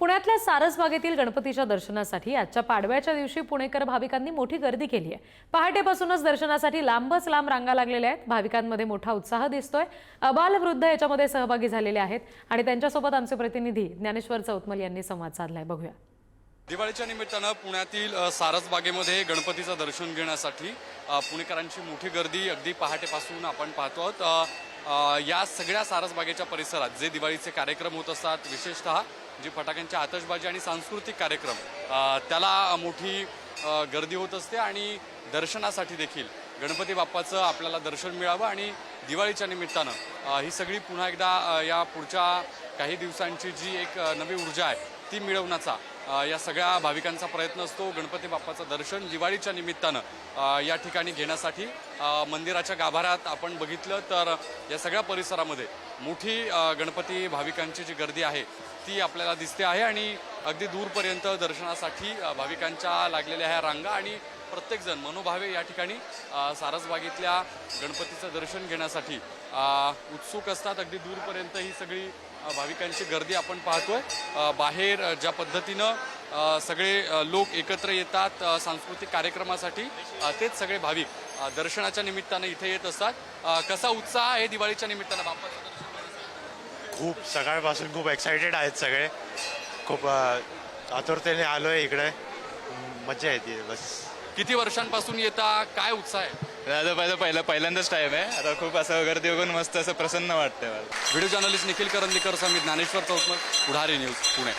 पुण्यातल्या सारसबागेतील गणपतीच्या दर्शनासाठी आजच्या पाडव्याच्या दिवशी पुणेकर भाविकांनी मोठी गर्दी केली आहे। पहाटेपासूनच दर्शनासाठी लांबच लांब रांगा लागलेल्या आहेत। भाविकांमध्ये मोठा उत्साह दिसतोय। अबाल वृद्ध याच्यामध्ये सहभागी झालेले आहेत आणि त्यांच्यासोबत आमचे प्रतिनिधी ज्ञानेश्वर चौतमल यांनी संवाद साधलाय। बघूया। दिवाळीच्या निमित्तानं पुण्यातील सारसबागेमध्ये गणपतीचं दर्शन घेण्यासाठी पुणेकरांची मोठी गर्दी अगदी पहाटेपासून आपण पाहतो आहोत। या सगळ्या सारसबागेच्या परिसरात जे दिवाळीचे कार्यक्रम होत असतात, विशेषतः जी फटाक्यांची आतषबाजी आणि सांस्कृतिक कार्यक्रम, त्याला मोठी गर्दी होत असते आणि दर्शनासाठी देखील गणपती बाप्पाचं आपल्याला दर्शन मिळावं आणि दिवाळीच्या निमित्तानं ही सगळी पुन्हा एकदा या पुढच्या काही दिवसांची जी एक नवी ऊर्जा आहे ती मिळवण्याचा या सगळ्या भाविकांचा प्रयत्न असतो। गणपती बाप्पाचं दर्शन दिवाळीच्या निमित्तानं या ठिकाणी घेण्यासाठी मंदिराच्या गाभाऱ्यात आपण बघितलं तर या सगळ्या परिसरामध्ये मोठी गणपती भाविकांची जी गर्दी आहे ती आपल्याला दिसते आहे आणि अगदी दूरपर्यंत दर्शनासाठी भाविकांच्या लागलेल्या ह्या रांगा आणि प्रत्येकजण मनोभावे या ठिकाणी सारसबागेतल्या गणपतीचं दर्शन घेण्यासाठी उत्सुक असतात। अगदी दूरपर्यंत ही सगळी भाविकांची गर्दी आपण पाहतोय। बाहेर ज्या पद्धतीनं सगळे लोक एकत्र येतात सांस्कृतिक कार्यक्रमासाठी, तेच सगळे भाविक दर्शनाच्या निमित्तानं इथे येत असतात। कसा उत्साह आहे दिवाळीच्या निमित्तानं बाप्पाचं दर्शन? खूप सकाळपासून खूप एक्साइटेड आहेत सगळे। खूप आतुरतेने आलोय इकडे, मजा येते। बस किती वर्षांपासून येता, काय उत्साह आहे? आता पहिल्यांदाच टाइम आहे। आता खूप असं गर्दी बघून मस्त असं प्रसन्न वाटतंय मला। व्हिडिओ जर्नलिस्ट निखिल करंदीकर सह मी ज्ञानेश्वर चौतमल, पुढारी न्यूज, पुणे।